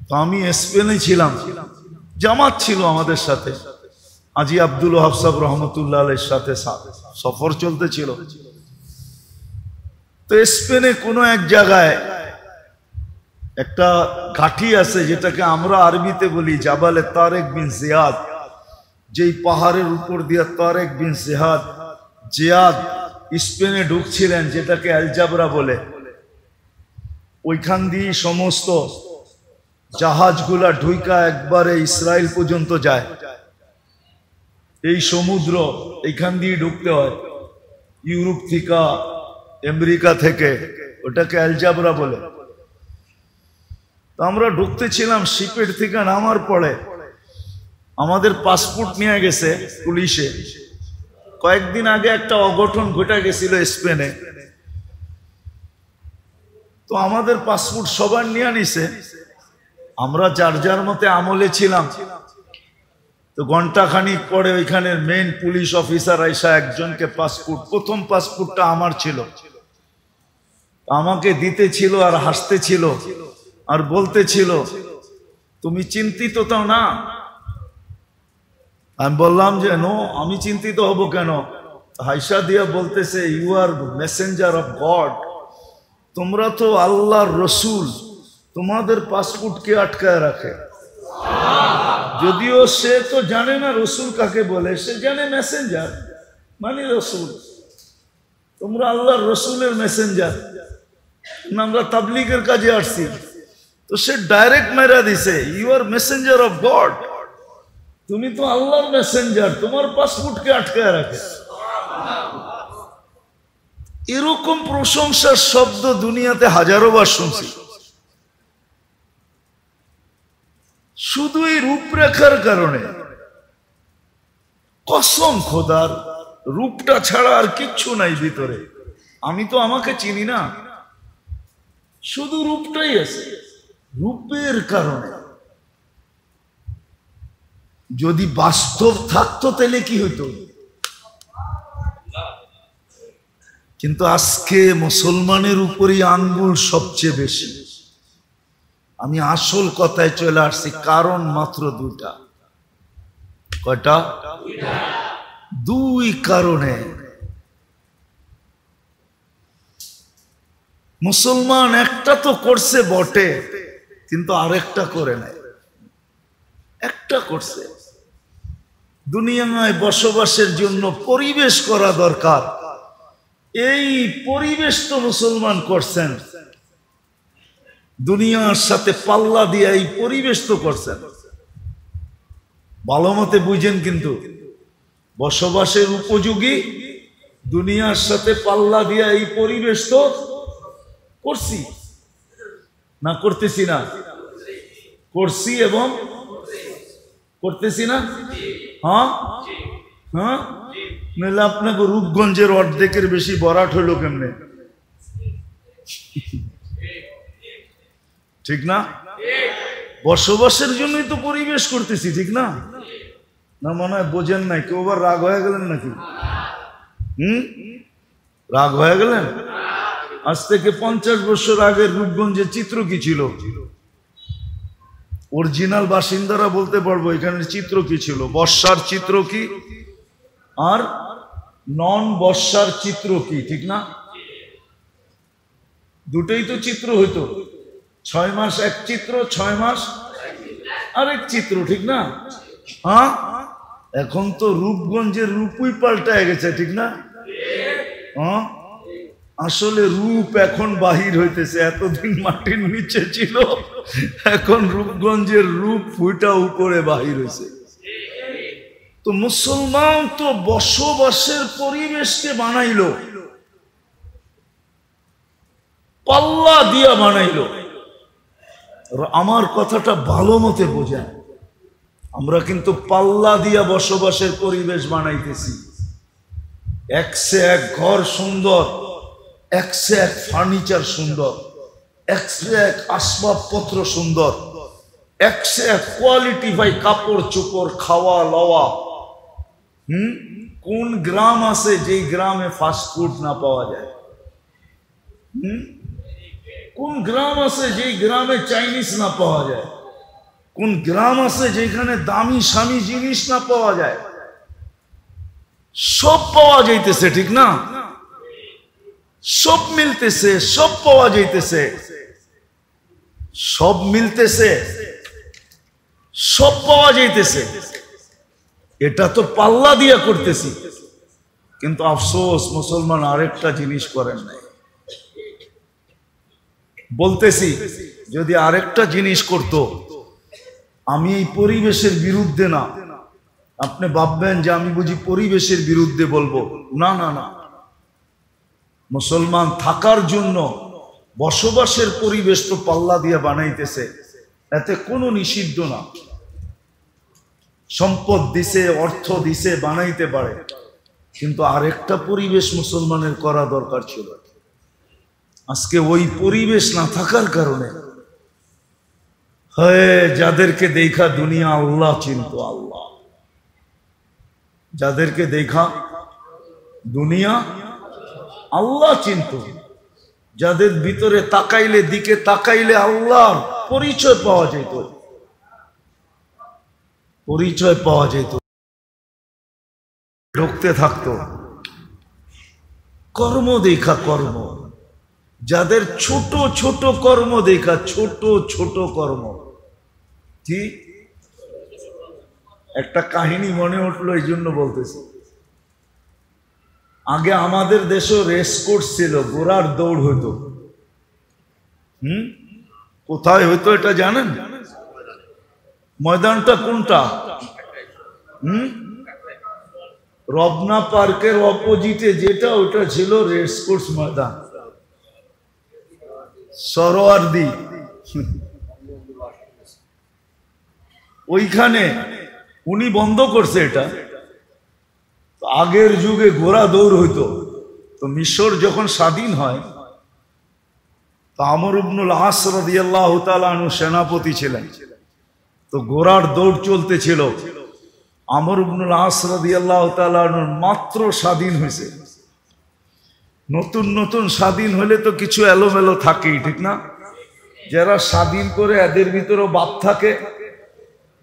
তো আমি স্পেনে ছিলাম, জামাত ছিল আমাদের সাথে, আজি আব্দুল ওয়াহাব সাহেব রহমতুল্লাহ আলাইহির সাথে সফর চলতেছিল। তো স্পেনে কোনো এক জায়গায় একটা ঘাঁটি আছে যেটাকে আমরা আরবিতে বলি জাবালে তারেক বিন জিয়াদ, যেই পাহাড়ের উপর দিয়ে তারেক বিন জিয়াদ স্পেনে ঢুকছিলেন, যেটাকে আলজাবরা বলে। ওইখান দিয়ে সমস্ত জাহাজগুলা ঢুইকা একবারে ইসরায়েল পর্যন্ত যায়। এই সমুদ্র এইখান দিয়ে ঢুকতে হয়, ইউরোপ থেকে, আমেরিকা থেকে, ওটাকে আলজাবরা বলে। তো আমরা ঢুকতেছিলাম, শিপের থেকে নামার পরে আমাদের পাসপোর্ট নিয়ে গেছে পুলিশে। কয়েকদিন আগে একটা অঘটন ঘটে গেছিল স্পেনে, তো আমাদের পাসপোর্ট সবার নিয়ে নিছে। আমরা যার যার মতে আমলে ছিলাম। তো ঘন্টা খানিক পরে ওইখানে মেইন পুলিশ অফিসার আইসা একজনকে পাসপোর্ট, প্রথম পাসপোর্টটা আমার ছিল, আমাকে দিতে ছিল আর হাসতে ছিল আর বলতে ছিল, তুমি চিন্তিত তো না? আমি বললাম যে নো, আমি চিন্তিত হব কেন? হাইসা দিয়া বলতেছে, you are messenger of God, তোমরা তো আল্লাহর রসুল, তোমাদের পাসপোর্ট কে আটকায় রাখে? যদিও সে তো জানে না রসুল কাকে বলে, সে জানে মেসেঞ্জার মানে রসুল। তোমরা আল্লাহর রসুলের মেসেঞ্জার, আমরা তাবলীগের কাজে আসছি। তো সে ডাইরেক্ট মেরা দিছে, you are messenger of God, তুমি তো আল্লাহর মেসেঞ্জার, তোমার পাসপোর্টকে আটকায় রাখে। এরকম প্রশংসার শব্দ দুনিয়াতে হাজারো বার শুনছি। শুধু এই রূপরেখার কারণে, কসম খোদার, রূপটা ছাড়া আর কিচ্ছু নাই ভিতরে। আমি তো আমাকে চিনি না, শুধু রূপটাই আছে। রূপের কারণে যদি বাস্তব থাকতো তাহলে কি হইতো? কিন্তু আজকে মুসলমানের উপরই আঙ্গুল সবচেয়ে বেশি। আমি আসল কথায় চলে আসছি, কারণ মাত্র দুইটা। কয়টা? দুই কারণে মুসলমান একটা তো করছে বটে, কিন্তু আরেকটা করে নাই। একটা করছে, দুনিয়ায় বসবাসের জন্য পরিবেশ করা দরকার, এই পরিবেশ তো মুসলমান করছেন। দুনিয়ার সাথে পাল্লা দিয়ে এই পরিবেশ তো করছেন, ভালো মতে বুঝেন। কিন্তু বসবাসের উপযোগী দুনিয়ার সাথে পাল্লা দিয়ে এই পরিবেশ তো করছি না, করতেছি না? করছি এবং করতেছি না? হ্যাঁ হ্যাঁ, নাহলে আপনাকে রূপগঞ্জের অর্ধেকের বেশি বরাট হইল কেমনে? ঠিক না? বসবাসের জন্যই তো পরিবেশ করতেছি, ঠিক না? না মনে হয় বোঝেন নাই, কেউ আবার রাগ হয়ে গেলেন নাকি? রাগ হয়ে গেলেন? আজ থেকে 50 বছর আগের রূপগঞ্জের চিত্র কি ছিল? অরিজিনাল বাসিন্দারা বলতে পারবো এখানের চিত্র কি ছিল, বর্ষার চিত্র কি আর নন বর্ষার চিত্র কি, ঠিক না? দুটোই তো চিত্র হইতো। 6 মাস এক চিত্র, 6 মাস আরেক চিত্র, ঠিক না? হ্যাঁ, এখন তো রূপগঞ্জের রূপই পাল্টায় গেছে, ঠিক না? হ্যাঁ, আসলে রূপ এখন বাহির হইতেছে। এতদিন মাটির নিচে ছিল, এখন রূপগঞ্জের রূপ ফুইটা উপরে বাহির হয়েছে। তো মুসলমান তো বসবাসের পরিবেশকে বানাইলো, পাল্লা দিয়া বানাইলো। আমার কথাটা ভালো মতে বোঝেন, আমরা কিন্তু পাল্লা দিয়া বসবাসের পরিবেশ বানাইতেছি। একসে এক ঘর সুন্দর, একসে এক ফার্নিচার সুন্দর, একসে এক আসবাবপত্র সুন্দর, একসে এক কোয়ালিটি ভাই কাপড় চোপড়, খাওয়া লওয়া। কোন গ্রাম আছে যেই গ্রামে ফাস্টফুড না পাওয়া যায়? কোন গ্রাম আছে যেই গ্রামে চাইনিজ না পাওয়া যায়? কোন গ্রাম আছে যেখানে দামি স্বামী জিনিস না পাওয়া যায়? সব পাওয়া যাইতেছে, ঠিক না? সব মিলতেছে, সব পাওয়া যাইতেছে, সব মিলতেছে, সব পাওয়া যাইতেছে। এটা তো পাল্লা দিয়া করতেছি, কিন্তু আফসোস মুসলমান আরেকটা জিনিস করেন নাই। বলতেছি যদি আরেকটা জিনিস করত, আমি এই পরিবেশের বিরুদ্ধে না, আপনি ভাববেন যে আমি বুঝি পরিবেশের বিরুদ্ধে বলবো, না না না। মুসলমান থাকার জন্য বসবাসের পরিবেশ তো পাল্লা দিয়ে বানাইতেছে, এতে কোনো নিষিদ্ধ না। সম্পদ দিছে, অর্থ দিছে, বানাইতে পারে, কিন্তু আরেকটা পরিবেশ মুসলমানের করা দরকার ছিল। আজকে ওই পরিবেশ না থাকার কারণে যাদেরকে দেখা দুনিয়া আল্লাহ চিনত, আল্লাহ যাদেরকে দেখা দুনিয়া আল্লাহ চিনত, যাদের ভিতরে তাকাইলে, দিকে তাকাইলে আল্লাহর পরিচয় পাওয়া যেত, পরিচয় পাওয়া যেত, ঢুকতে থাকতো। কর্ম দেখা, কর্ম, যাদের ছোট ছোট কর্ম দেখা, ছোট ছোট কর্ম। কি একটা কাহিনী মনে উঠলো, এই জন্য বলতেছি। আগে আমাদের দেশে রেস কোর্স ছিল, ঘোড়ার দৌড় হইতো। কোথায় হইতো এটা জানেন? ময়দানটা কোনটা? রবনা পার্কের অপোজিটে যেটা, ওটা ছিল রেস কোর্স ময়দান, সরোয়ার্দি। ওইখানে উনি বন্ধ করছে এটা। আগের যুগে ঘোড়া দৌড় হইতো। তো মিশর যখন স্বাধীন হয়, তো আমর ইবনুল আস রাদিয়াল্লাহু তাআলা আনহু সেনাপতি ছিলেন। তো ঘোড়ার দৌড় চলতেছিল। আমর ইবনুল আস রাদিয়াল্লাহু তাআলা আনহু মাত্র স্বাধীন হয়েছে। নতুন নতুন স্বাধীন হলে তো কিছু এলোমেলো থাকেই, ঠিক না? যারা স্বাধীন করে এদের ভিতরেও বাপ থাকে,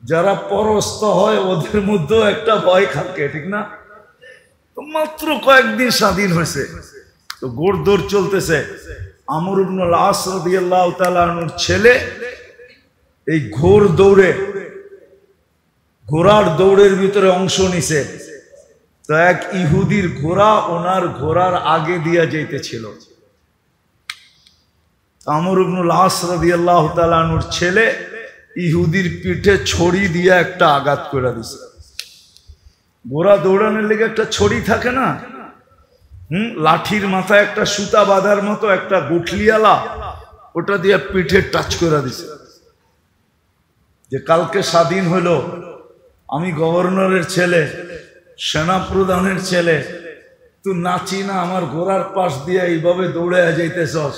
যারা পরস্ত হয় ওদের মধ্যেও একটা ভয় থাকে, ঠিক না? তো মাত্র কয়েকদিন স্বাধীন হয়েছে, তো ঘোড় দৌড় চলতেছে। আমর ইবনুল আস রাদিয়াল্লাহু তাআলা আনহুর ছেলে এই ঘোড়ার দৌড়ের ভিতরে অংশ নিছে। তো এক ইহুদির ঘোড়া ওনার ঘোড়ার আগে দিয়া যাইতেছিল। আমর ইবনুল আস রাদিয়াল্লাহু তাআলা আনহুর ছেলে ইহুদির পিঠে ছড়ি দিয়ে একটা আঘাত করে দিছে। ঘোড়া দৌড়ানোর লেগে একটা ছড়ি থাকে না, লাঠির মাথায় একটা সুতা বাঁধার মতো একটা গুঠলিয়ালা, ওটা দিয়ে পিঠে টাচ করে দিছে। যে কালকে স্বাধীন হলো, আমি গভর্নরের ছেলে, সেনা প্রধানের ছেলে, তুই নাচি না আমার ঘোড়ার পাশ দিয়ে এইভাবে দৌড়ে যাইতেছস,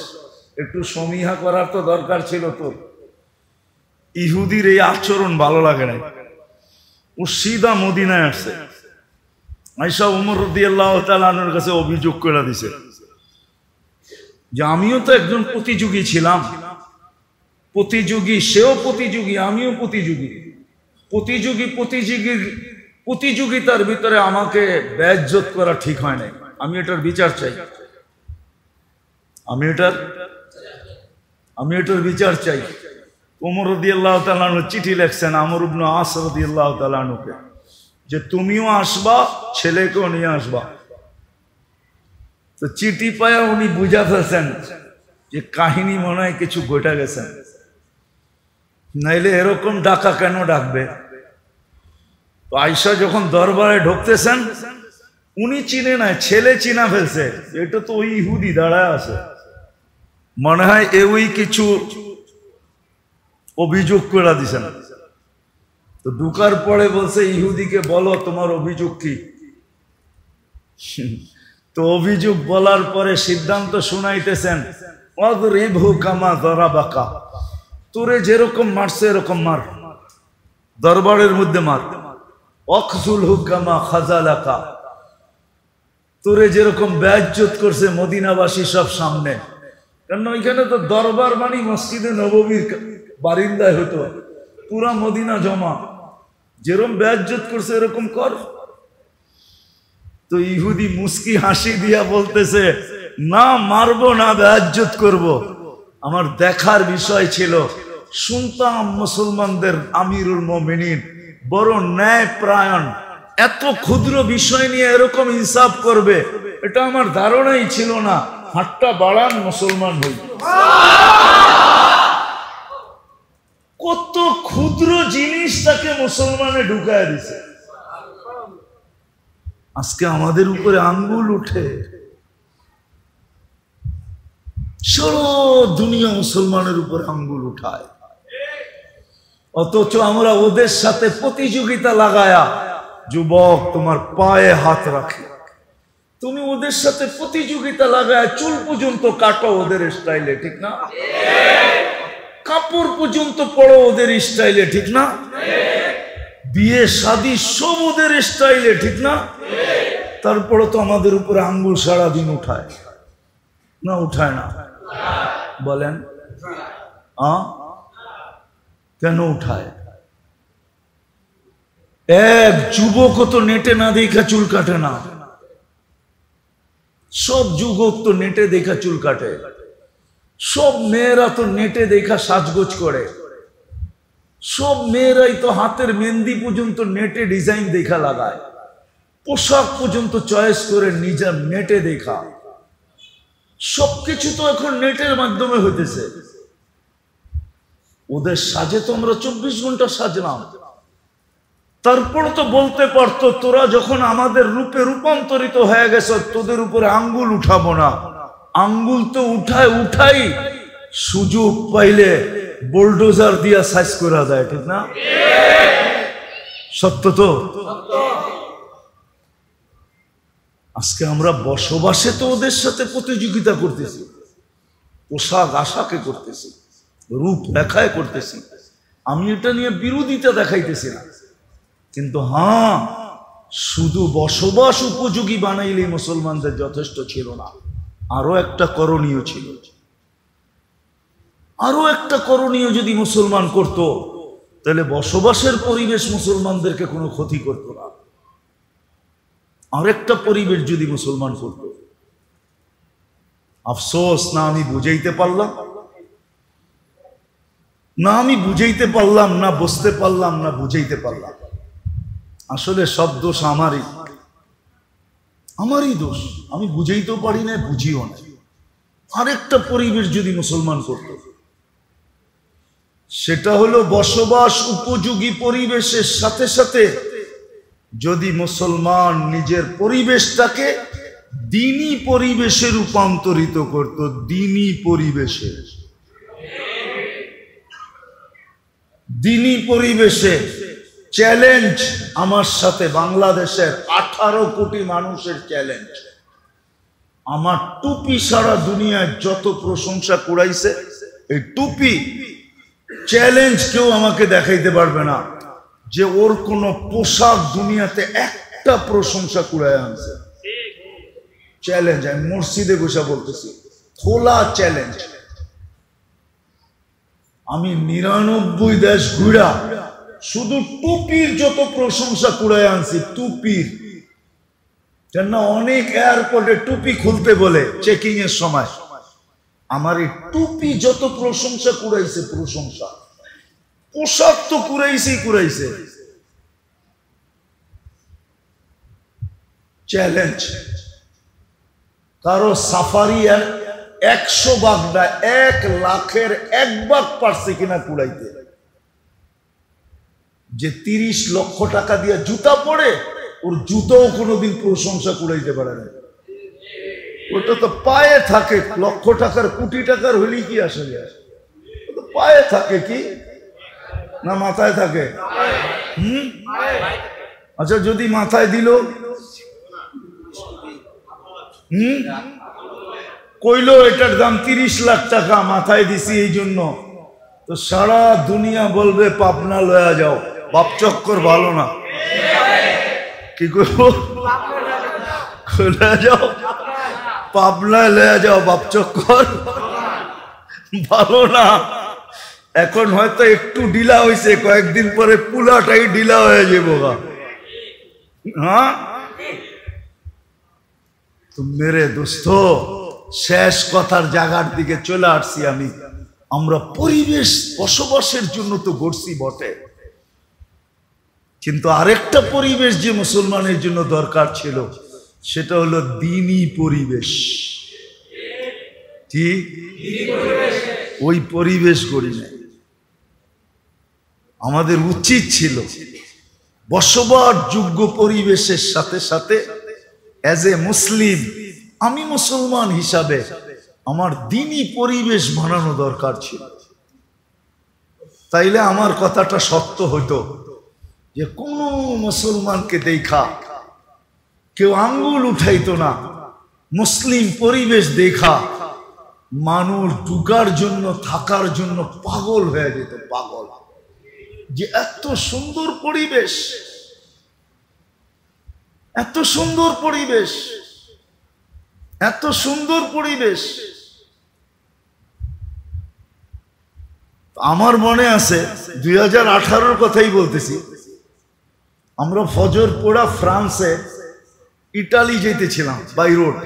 একটু সমীহা করার তো দরকার ছিল তোর। ইহুদির এই আচরণ ভালো লাগে না। ও সিধা মদিনায় আসছে, আয়েশা ওমর রাদিয়াল্লাহু তাআলা আনহুর কাছে অভিযোগ করে দিছে যে আমিও তো একজন প্রতিযোগী ছিলাম, প্রতিযোগী, সেও প্রতিযোগী, আমিও প্রতিযোগী। প্রতিযোগিতার ভিতরে আমাকে বেইজ্জত করা ঠিক হয় নাই। আমি এটার বিচার চাই, আমি এটার বিচার চাই। ওমর রাদিয়াল্লাহু তাআলা আনহু চিঠি লিখছেন আমর ইবনে আস রাদিয়াল্লাহু তাআলা আনহুকে, যে তুমিও আসবা, ছেলেকেও নিয়ে আসবা। তো চিঠি পায়া উনি বুঝা ফেলছেন যে কাহিনী মনে হয় কিছু ঘটে গেছে, নাইলে এরকম ডাকা কেন ডাকবে। তো আয়েশা যখন দরবারে ঢুকতেছেন, উনি চিনে নাই, ছেলে চিনা ফেলছে, এটা তো ওই ইহুদি দাঁড়ায় আছে, মনে হয় ওই কিছু অভিযোগ করে দিছেন। তো ঢুকার পরে বলছে ইহুদিকে, বলো তোমার অভিযোগ কি। তো অভিযোগ বলার পরে সিদ্ধান্ত শুনাইতেছেন, ওয়াদরিবহু কামা যারাবাকা, তোরে যেরকম মারছে এরকম মার, দরবারের মধ্যে মার। ওয়াখযুলহু কামা খাযালাকা, তোরে যেরকম বেইজ্জত করছে মদিনাবাসী সব সামনে, কারণ ওইখানে তো দরবার মানে মসজিদে নববীর বারিন্দায় হতো। পুরা মদিনা জমা, যেরকম বেয়াজ্জত করছে এরকম কর। তো ইহুদি মুস্কি হাসি দিয়া বলতেছে, না মারবো না, বেয়াজ্জত করব। আমার দেখার বিষয় ছিল, শুনতাম মুসলমানদের আমিরুল মুমিনিন বড় ন্যায় প্রায়ণ, এত ক্ষুদ্র বিষয় নিয়ে এরকম ইনসাফ করবে এটা আমার ধারণাই ছিল না। হাতটা বাড়ান, মুসলমান হই। কত ক্ষুদ্র জিনিসটাকে মুসলমানে ঢুকায় দিছে। আজকে আমাদের উপরে আঙ্গুল উঠে, সারা দুনিয়া মুসলমানের উপর আঙ্গুল উঠায়, অথচ আমরা ওদের সাথে প্রতিযোগিতা লাগায়া, যুবক তোমার পায়ে হাত রাখে, তুমি ওদের সাথে প্রতিযোগিতা লাগায় চুল পর্যন্ত কাটো ওদের স্টাইলে, ঠিক না? কাপড় পর্যন্ত পড়ো ওদের স্টাইলে, ঠিক না? বিয়ে শাদী সব ওদের স্টাইলে, ঠিক না? তারপরে তো আমাদের উপরে আঙ্গুল সারাদিন উঠায় না, উঠায় না? বলেন কেন উঠায়? এক যুবক তো নেটে না দেখা চুল কাটে না, সব যুবক তো নেটে দেখা চুল কাটে, সব মেয়েরা তো নেটে দেখা সাজগোজ করে, সব মেয়েরাই তো হাতের মেহেন্দি পর্যন্ত নেটে ডিজাইন দেখা লাগায়, পোশাক পর্যন্ত চয়েস করে নিজের নেটে দেখা, সবকিছু তো এখন নেটের মাধ্যমে হইতেছে। ওদের সাজে তো আমরা 24 ঘন্টা সাজলাম, তারপর তো বলতে পারতো তোরা যখন আমাদের রূপে রূপান্তরিত হয়ে গেছ তোদের উপরে আঙ্গুল উঠাবো না। আঙ্গুল তো উঠাই সুযোগ পাইলে বুলডোজার দিয়া সাইজ করা যায়, ঠিক না? সত্য তো। আজকে আমরা বসবাসে তো ওদের সাথে প্রতিযোগিতা করতেছি, পোশাক আশাকে করতেছি, রূপ দেখায় করতেছি। আমি এটা নিয়ে বিরোধিতা দেখাইতেছি না, কিন্তু হ্যাঁ, শুধু বসবাস উপযোগী বানাইলে মুসলমানদের যথেষ্ট ছিল না, আরো একটা করণীয় ছিল। আরো একটা করণীয় যদি মুসলমান করত, তাহলে বসবাসের পরিবেশ মুসলমানদেরকে কোনো ক্ষতি করত না। আরেকটা পরিবেশ যদি মুসলমান করত, আফসোস না আমি বুঝাইতে পারলাম, না বুঝতে পারলাম, না বুঝাইতে পারলাম। আসলে সব দোষ আমারই দোষ, আমি বুঝাইতেও পারি না, বুঝিও না। আরেকটা পরিবেশ যদি মুসলমান করত, সেটা হলো বসবাস উপযোগী পরিবেশের সাথে সাথে যদি মুসলমান নিজের পরিবেশটাকে দ্বীনি পরিবেশে রূপান্তরিত করত, দ্বীনি পরিবেশে। চ্যালেঞ্জ আমার সাথে বাংলাদেশের 18 কোটি মানুষের চ্যালেঞ্জ। আমার টুপি সারা দুনিয়ায় যত প্রশংসা কুড়াইছে, এই টুপি চ্যালেঞ্জ কেউ আমাকে দেখাইতে পারবে না যে ওর কোন পোশাক দুনিয়াতে একটা প্রশংসা কুড়ায় আনছে। চ্যালেঞ্জ, আমি মসজিদে বসে বলতেছি, খোলা চ্যালেঞ্জ। আমি 99 দেশ ঘুরা শুধু টুপির যত প্রশংসা কুড়ায় আনছি, টুপির। কেন অনেক এয়ারপোর্টে টুপি খুলতে বলে চেকিং এর সময়, আমার এই টুপি যত প্রশংসা কুড়াইছে, প্রশংসা। পোশাক তো কুড়াইছে। চ্যালেঞ্জ, কারো সাফারি 100 ভাগ না, 1 লাখের 1 ভাগ পারছে কিনা কুড়াইতে। যে 30 লক্ষ টাকা দিয়ে জুতা পরে, ওর জুতাও কোনোদিন প্রশংসা কুড়াইতে পারে না। ওটা তো পায়ে থাকে, লক্ষ টাকার কোটি টাকার হলেই কি আসে যায়, পায়ে থাকে কি না মাথায় থাকে? আচ্ছা, যদি মাথায় দিল, কইলো এটার দাম 30 লাখ টাকা, মাথায় দিছি এই জন্য, তো সারা দুনিয়া বলবে পাবনা লয়া যাও, বাপ চক্কর ভালো না। কি করবো? লয়া যাও পাবনায়, লয়া যাও, বাপ চক্কর ভালো না। এখন হয়তো একটু ঢিলা হয়েছে, কয়েকদিন পরে পুলাটাই ঢিলা হয়ে যাবো। হ্যাঁ তো মেরে দোস্ত, শেষ কথার জায়গার দিকে চলে আসছি আমি। আমরা পরিবেশ বসবাসের জন্য তো গড়ছি বটে, কিন্তু আরেকটা পরিবেশ যে মুসলমানের জন্য দরকার ছিল, সেটা হলো দ্বীনি পরিবেশ। ঠিক ওই পরিবেশ গড়ি নাই। আমাদের উচিত ছিল বসবাসযোগ্য পরিবেশের সাথে সাথে অ্যাজ এ মুসলিম, আমি মুসলমান হিসাবে আমার দ্বীনি পরিবেশ বানানো দরকার ছিল। তাইলে আমার কথাটা সত্য হইতো যে কোন মুসলমানকে দেখা কেউ আঙ্গুল উঠাইতো না। মুসলিম পরিবেশ দেখা মানুষ ঢুকার জন্য, থাকার জন্য পাগল হয়ে যেত। পাগল যে এত সুন্দর পরিবেশ, এত সুন্দর পরিবেশ, এত সুন্দর পরিবেশ। আমার মনে আছে 2018-র কথাই বলতেছি, আমরা ফজর পড়া ফ্রান্সে ইটালি যেতেছিলাম বাই রোড।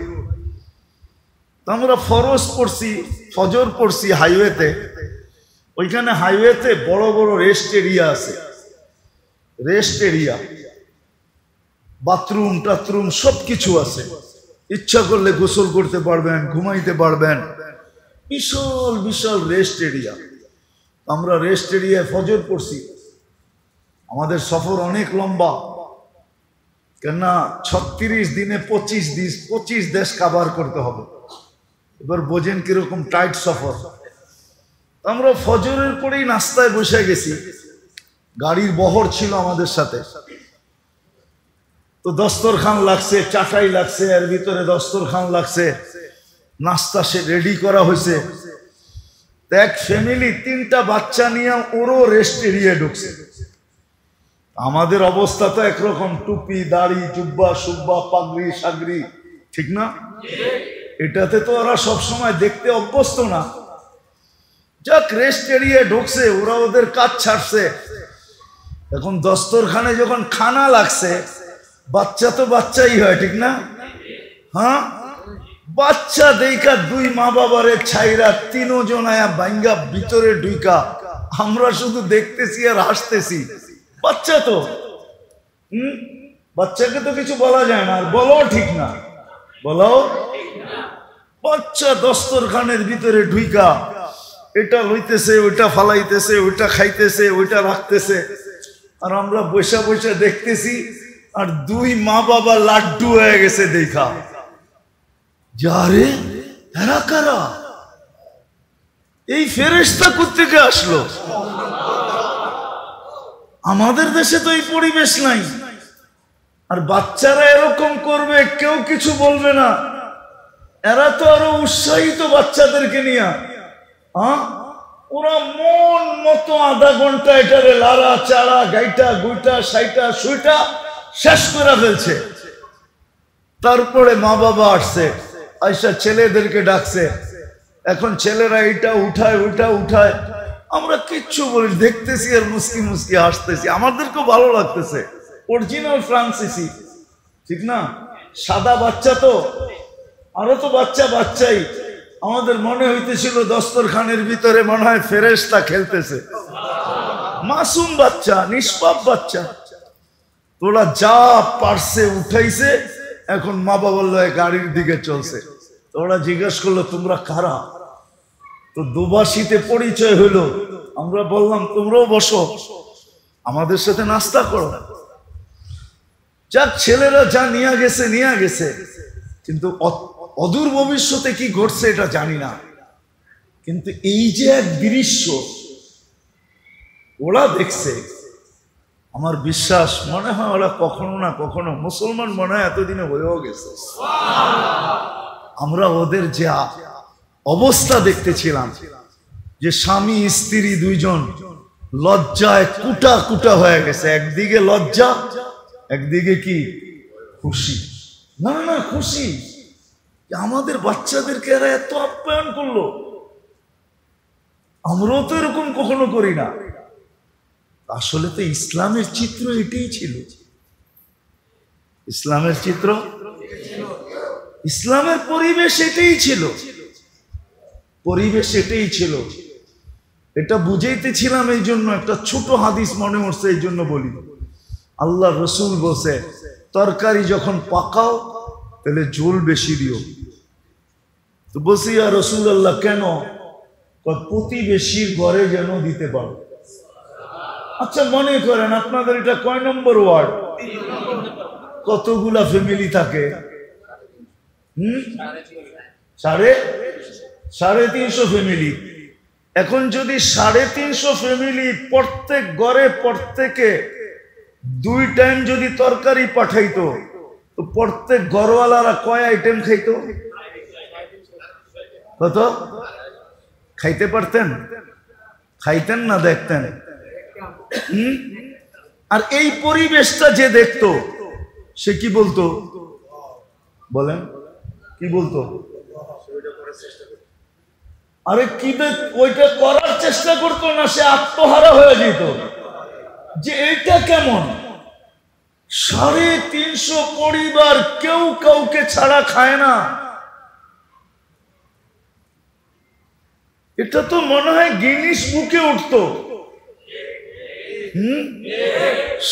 আমরা ফরজ পড়ছি, ফজর পড়ছি হাইওয়েতে। ওইখানে হাইওয়েতে বড় বড় রেস্ট এরিয়া আছে, রেস্ট এরিয়া, বাথরুম টাথরুম সবকিছু আছে। ইচ্ছা করলে গোসল করতে পারবেন, ঘুমাইতে পারবেন, বিশাল বিশাল রেস্ট এরিয়া। আমরা রেস্ট এরিয়ায় ফজর পড়ছি। আমাদের সফর অনেক লম্বা, কেননা 36 দিনে 25 দেশ কাভার করতে হবে। এবার বোঝেন কিরকম টাইট সফর। আমরা ফজরের পরেই নাস্তায় বসে গেছি, গাড়ির বহর ছিল আমাদের সাথে। তো দস্তরখান লাগছে, চাটাই লাগছে, এর ভিতরে দস্তরখান লাগছে, নাস্তা সে রেডি করা হয়েছে। এক ফ্যামিলি 3টা বাচ্চা নিয়ে ওরও রেস্ট এরিয়া ঢুকছে। আমাদের অবস্থা তো একরকম, টুপি দাড়ি জুব্বা সুব্বা পাগড়ি সাগরি, ঠিক না? এটাতে তো ওরা সবসময় দেখতে অভ্যস্ত না। যাক, রেস্ট এরিয়া ঢুকছে, ওরা ওদের কাজ ছাড়ছে। এখন দস্তরখানে যখন খানা লাগছে, বাচ্চা তো বাচ্চাই হয়, ঠিক না? হ্যাঁ, বাচ্চা দেখা 2 মা বাবারে ছাইরা 3 জন আয়া বাইঙ্গা ভিতরে ঢুকা। আমরা শুধু দেখতেছি আর হাসতেছি। বাচ্চা তো বাচ্চাকে তো কিছু বলা যায় না, আর বলো ঠিক না, বলো। বাচ্চা দস্তরখানের ভিতরে ঢুকা এটা লইতেছে, ওইটা ফালাইতেছে, ওইটা খাইতেছে, ওইটা রাখতেছে, আর আমরা বসে বসে দেখতেছি। আর 2 মা বাবা লাড্ডু হয়ে গেছে দেখা। যারে এরা কারা? এই ফেরেশতা কোত্থেকে আসলো? আমাদের দেশে তো এই পরিবেশ নাই। আর বাচ্চারা এরকম করবে, কেউ কিছু বলবে না। এরা তো আরো উৎসাহিত বাচ্চাদেরকে নিয়ে। ওরা মন মতো আধা ঘন্টা এটারে লাড়া চাড়া গাইটা গুইটা সাইটা সুইটা শেষ করে ফেলছে। তারপরে মা বাবা আসছে, আইসা ছেলেদেরকে ডাকছে। এখন ছেলেরা এটা উঠায়, ওইটা উঠায়। আমরা কিচ্ছু বলি, দেখতেছি আর মুস্কি মুস্কি হাসতেছি। আমাদেরকেও ভালো লাগতেছে। অরিজিনাল ফ্রান্সিসি, ঠিক না? সাদা বাচ্চা তো, আরো তো বাচ্চা বাচ্চাই। আমাদের মনে হইতেছিল দস্তরখানের ভিতরে মনে হয় ফেরেশতা খেলতেছে। মাসুম বাচ্চা, নিষ্পাপ বাচ্চা। তোরা যা পারছে উঠাইছে, এখন মা বাবার লয়ে গাড়ির দিকে চলছে। তোরা জিজ্ঞেস করলো তোমরা কারা? তো দুবাসীতে পরিচয় হলো। আমরা বললাম তোমরাও বসো, আমাদের সাথে নাস্তা করো। যাক, ছেলেরা যা নিয়ে গেছে নিয়ে গেছে, কিন্তু অদূর ভবিষ্যতে কি ঘটছে এটা জানি না। কিন্তু এই যে এক দৃশ্য ওরা দেখছে, আমার বিশ্বাস মনে হয় ওরা কখনো না কখনো মুসলমান মনে হয় এতদিনে হয়েও গেছে। আমরা ওদের যে অবস্থা দেখতেছিলাম, যে স্বামী স্ত্রী 2 জন লজ্জায় কুটা কুটা হয়ে গেছে। একদিকে লজ্জা, একদিকে কি খুশি। না না, খুশি যে আমাদের বাচ্চাদেরকে এরা এত আপ্যায়ন করলো। আমরাও তো এরকম কখনো করি না। আসলে তো ইসলামের চিত্র এটাই ছিল। ইসলামের চিত্র, ইসলামের পরিবেশ এটাই ছিল। পরিবেশ এটাই ছিল। এটা বুঝাইতেছিলাম এই জন্য, একটা ছোট হাদিস মনে উঠছে এই জন্য বলি। আল্লাহ রসুল বলছে, তরকারি যখন পাকাও তাহলে ঝোল বেশি দিও। তো বলছি, ইয়া রাসূলুল্লাহ কেন? প্রতিবেশীর ঘরে যেন দিতে পারো। আচ্ছা মনে করেন আপনাদের এটা কয় নম্বর ওয়ার্ড? কতগুলা ফ্যামিলি থাকে? সাড়ে 350 ফ্যামিলি। এখন যদি 350 ফ্যামিলি প্রত্যেক ঘরে প্রত্যেকে 2 টাইম যদি তরকারি পাঠাইতো, তো প্রত্যেক ঘরওয়ালারা কয় আইটেম খাইতো? কত খাইতে পারতেন? খাইতেন না দেখতেন? আর এই পরিবেশটা যে দেখতো সে কি বলতো? বলেন কি বলতো? আরে কি ওইটা করার চেষ্টা করতো না, সে আত্মহারা হয়ে যেত যে এইটা কেমন? 350 পরিবার কেউ কাউকে ছাড়া খায় না। এটা তো মনে হয় গিনিস বুকে উঠতো।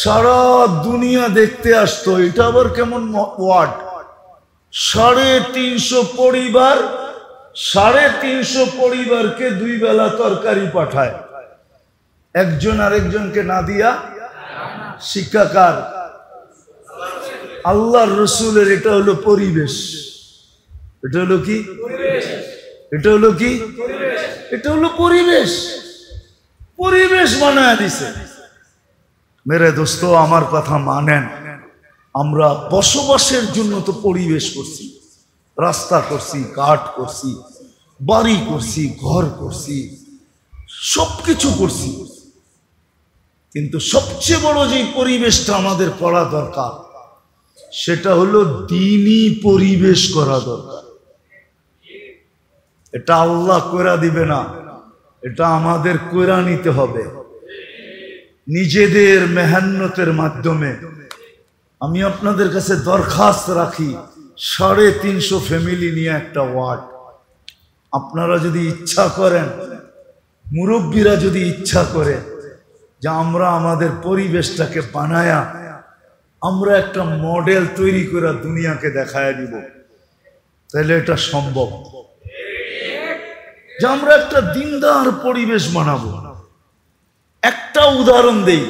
সারা দুনিয়া দেখতে আসতো, এটা আবার কেমন ওয়ার্ড? 350 পরিবার, 350 পরিবারকে 2 বেলা তরকারি পাঠায়, একজন আরেকজনকে না দিয়া। শিক্ষাকার আল্লাহর রসুলের। এটা হলো পরিবেশ। এটা হলো কি? এটা হলো কি? এটা হলো পরিবেশ। পরিবেশ বানায় দিছে। মেরে দোস্ত, আমার কথা মানেন। আমরা বসবাসের জন্য তো পরিবেশ করছি, রাস্তা করছি, ঘাট করছি, বাড়ি করছি, ঘর করছি, সবকিছু করছি। কিন্তু সবচেয়ে বড় যে পরিবেশটা আমাদের করা দরকার, সেটা হলো দ্বীনি পরিবেশ করা দরকার। এটা আল্লাহ কইরা দিবে না, এটা আমাদের কইরা নিতে হবে নিজেদের মেহনতের মাধ্যমে। আমি আপনাদের কাছে দরখাস্ত রাখি, 350 ফ্যামিলি নিয়ে একটা ওয়ার্ড। আপনারা যদি ইচ্ছা করেন, মুরব্বীরা যদি ইচ্ছা করে যে আমরা আমাদের পরিবেশটাকে বানায়া আমরা একটা মডেল তৈরি করে দুনিয়াকে দেখায় দিব, তাহলে এটা সম্ভব যে আমরা একটা দিনদার পরিবেশ বানাবো। একটা উদাহরণ দেই,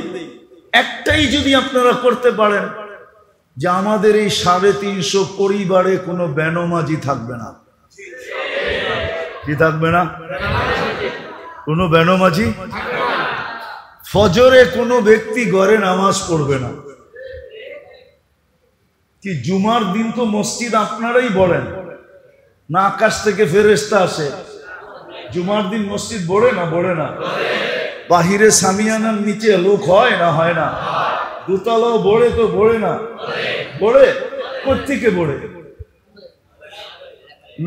একটাই যদি আপনারা করতে পারেন, যে আমাদের এই 350 পরিবারে কোনো বেনমাজি থাকবে না। কি থাকবে না? কোনো বেনমাজি। ফজরে কোনো ব্যক্তি ঘরে নামাজ পড়বে না। কি জুমার দিন তো মসজিদ আপনারাই বলেন না, আকাশ থেকে ফেরেশতা আসে? জুমার দিন মসজিদ বড়ে না? বড়ে না? বাহিরে সামিয়ানার নিচে লোক হয় না? হয় না? দোতলাও বড়ে তো বড়ে না? বড়ে। কোত্থেকে বড়ে?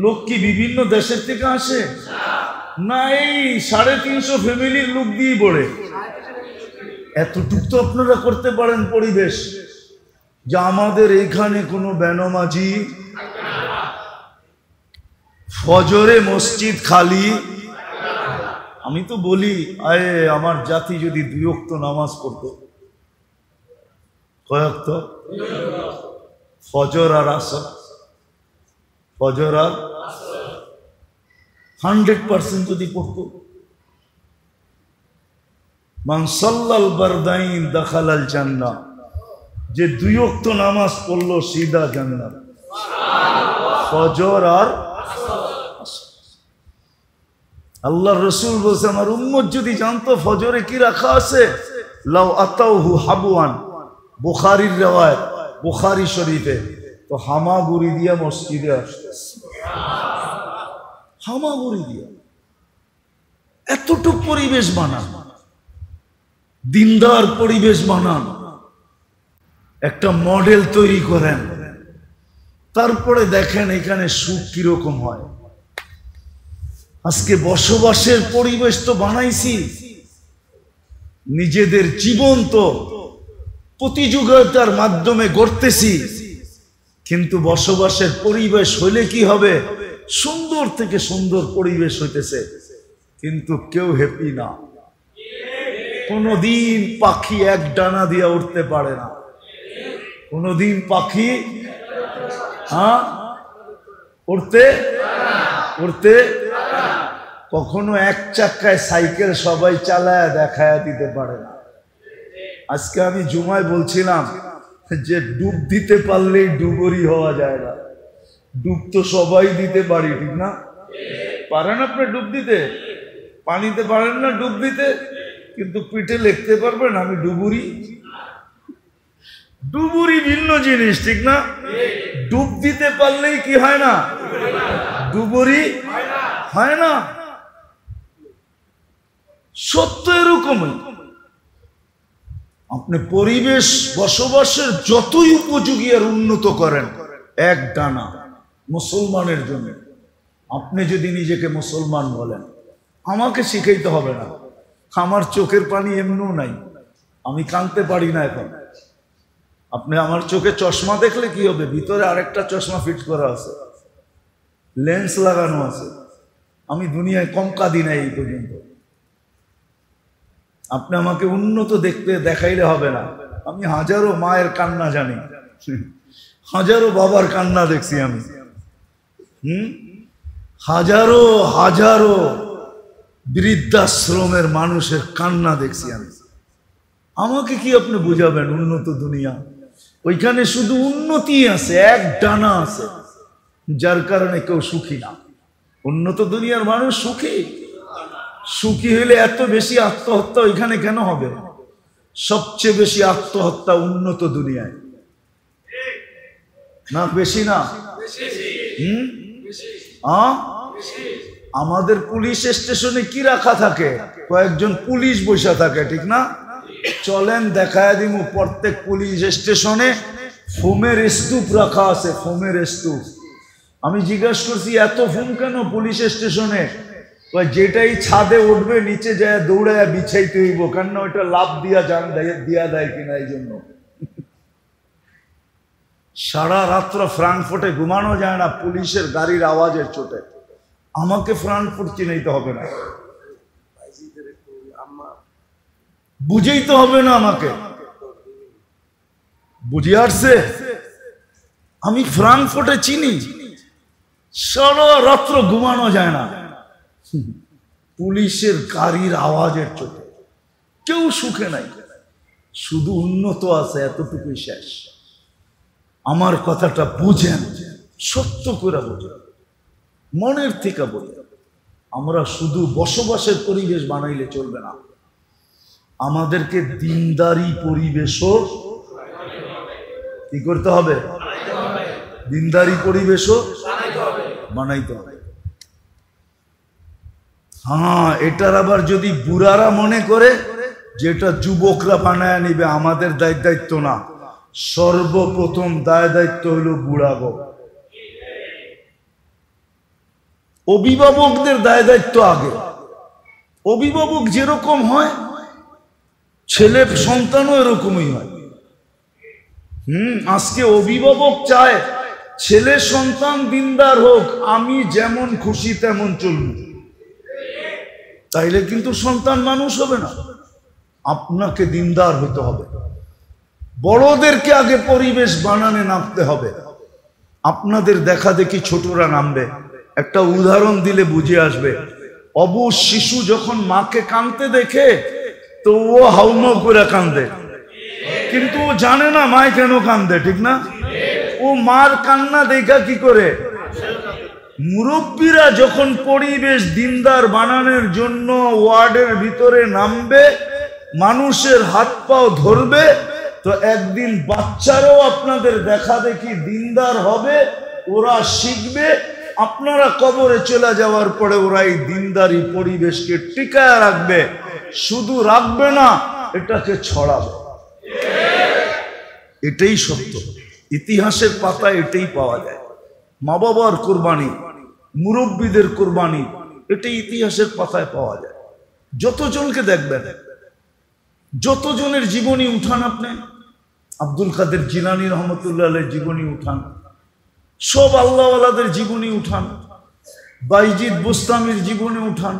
লোক কি বিভিন্ন দেশের থেকে আসে না? এই 350 ফ্যামিলির লোক দিয়ে বড়ে। এতটুকু তো আপনারা করতে পারেন পরিবেশ, যে আমাদের এখানে কোনো বেনমাজি, ফজরে মসজিদ খালি। আমি তো বলি, আরে আমার জাতি যদি 2 ওয়াক্ত নামাজ পড়তো। কয় ওয়াক্ত? ফজর আর আসর। ফজর আর 100% যদি পড়তো। মান সাল্লাল বারদাইন দাখালাল জান্নাহ, যে 2 ওয়াক্ত নামাজ পড়লো সিধা জান্নাত। ফজর আর আল্লাহর রাসূল বলেছে, আমার উম্মত যদি জানতো ফজরে কি রাখা আছে, লাউ আতাউহু হাবওয়ান, বুখারীর riwayat, বুখারী শরীফে, তো হামাগুড়ি দিয়া মসজিদে আসতো। হামাগুড়ি দিয়া। এতটুকু পরিবেশ বানান, দিনদার পরিবেশ বানান, একটা মডেল তৈরি করেন, তারপরে দেখেন এখানে সুখ কিরকম হয়। আজকে বসবাসের পরিবেশ তো বানাইছি, নিজেদের জীবন তো প্রতিযোগিতার মাধ্যমে গড়তেছি, কিন্তু বসবাসের পরিবেশ হইলে কি হবে? সুন্দর থেকে সুন্দর পরিবেশ হইতেছে, কিন্তু কেউ হ্যাপি না। কোনদিন পাখি এক ডানা দিয়ে উঠতে পারে না, কোনদিন পাখি উঠতে কখনো এক চাক্কায় সাইকেল সবাই চালায় দেখায় দিতে পারে না। আজকে আমি জুমায় বলছিলাম যে ডুব দিতে পারলেই ডুবুরি হওয়া যায় না। ডুব তো সবাই দিতে পারি, ঠিক না? পারেন আপনি ডুব দিতে? পানিতে পারেন না ডুব দিতে, কিন্তু পিঠে লিখতে পারবেন আমি ডুবুরি। ডুবুরি ভিন্ন জিনিস, ঠিক না? ডুব দিতে পারলেই কি হয় না? ডুবুরি হয় না। সত্য এরকমই। আপনি পরিবেশ বসবাসের যতই উপযোগী আর উন্নত করেন, এক ডানা মুসলমানের জন্য, আপনি যদি নিজেকে মুসলমান বলেন, আমাকে শিখাইতে হবে না। আমার চোখের পানি এমনিও নাই, আমি কাঁদতে পারি না এখন। আপনি আমার চোখে চশমা দেখলে কি হবে? ভিতরে আরেকটা চশমা ফিট করা আছে, লেন্স লাগানো আছে। আমি দুনিয়ায় কম কাঁদি না এই পর্যন্ত। আপনি আমাকে উন্নত দেখতে দেখাইলে হবে না। আমি হাজারো মায়ের কান্না জানি, হাজারো বাবার কান্না দেখছি আমি, হাজারো হাজারো বৃদ্ধাশ্রমের মানুষের কান্না দেখছি আমি। আমাকে কি আপনি বুঝাবেন উন্নত দুনিয়া? ওইখানে শুধু উন্নতি আছে, এক ডানা আছে, যার কারণে কেউ সুখী না। উন্নত দুনিয়ার মানুষ সুখী। সুখী হইলে এত বেশি আত্মহত্যা ওইখানে কেন হবে? সবচেয়ে বেশি আত্মহত্যা উন্নত দুনিয়ায়, না বেশি না? আমাদের পুলিশ স্টেশনে কি রাখা থাকে? কয়েকজন পুলিশ বসে থাকে, ঠিক না? চলেন দেখায় দিমু, প্রত্যেক পুলিশ স্টেশনে ফোমের স্তূপ রাখা আছে, ফোমের স্তূপ। আমি জিজ্ঞাসা করছি এত ফোম কেন পুলিশ স্টেশনে? যেটাই ছাদে উঠবে নিচে যায় দৌড়ায় বিছাইতে হইব, কেন ওইটা লাভ দিয়া যান দিয়া দেয় কিনা এই জন্য। সারা রাত্র ফ্রাঙ্কফুর্টে ঘুমানো যায় না পুলিশের গাড়ির আওয়াজের চোটে। আমাকে ফ্রাঙ্কফুর্ট চিনাইতে হবে না, বুঝেই তো হবে না আমাকে, বুঝে আসছে? আমি ফ্রাঙ্কফুর্টে চিনি, সারা রাত্র ঘুমানো যায় না পুলিশের গাড়ির আওয়াজের চোটে। কেউ সুখে নাই, শুধু উন্নত আছে, এতটুকুই শেষ। আমার কথাটা বুঝেন, সত্য করে বুঝেন, মনের থেকে বলি। আমরা শুধু বসবাসের পরিবেশ বানাইলে চলবে না, আমাদেরকে দিনদারি পরিবেশও কি করতে হবে? দিনদারি পরিবেশও বানাইতে হবে। হ্যাঁ, এটার আবার যদি বুড়ারা মনে করে যেটা যুবকরা বানায় নিবে, আমাদের দায়িত্ব না। সর্বপ্রথম দায়িত্ব হলো বুড়াবো, অভিভাবকদের দায়িত্ব আগে। অভিভাবক যেরকম হয় ছেলে সন্তানও এরকমই হয়। আজকে অভিভাবক চায় ছেলে সন্তান দিনদার হোক, আমি যেমন খুশি তেমন চলব, তাইলে কিন্তু সন্তান মানুষ হবে না। আপনাকে দিনদার হতে হবে, বড়দেরকে আগে পরিবেশ বানানে নামতে হবে। আপনাদের দেখা দেখি ছোটরা নামবে। একটা উদাহরণ দিলে বুঝে আসবে। অবুঝ শিশু যখন মাকে কাঁদতে দেখে তো ও হাউমাউ করে কাঁদে, কিন্তু ও জানে না মায় কেন কাঁদে, ঠিক না? ও মার কান্না দেখা কি করে? মুরব্বীরা যখন পরিবেশ দিনদার বানানোর জন্য ওয়ার্ডের ভিতরে নামবে, মানুষের হাত পাও ধরবে, তো একদিন বাচ্চারাও আপনাদের দেখা দেখি দিনদার হবে, ওরা শিখবে। আপনারা কবরে চলে যাওয়ার পরে ওরা এই দিনদারি পরিবেশকে টিকায় রাখবে। শুধু রাখবে না, এটাকে ছড়াবে। এটাই সত্য, ইতিহাসের পাতায় এটাই পাওয়া যায়। মা বাবার কোরবানি, মুরব্বীদের কোরবানি, এটা ইতিহাসের পাতায় পাওয়া যায়। যতজনকে দেখবেন, যতজনের জীবনী উঠান আপনি, আব্দুল কাদের জিলানী রহমতুল্লাহ আলাইহির জীবনী উঠান, সব আল্লাহওয়ালাদের জীবনী উঠান, বাইজিদ বুস্তামির জীবনী উঠান,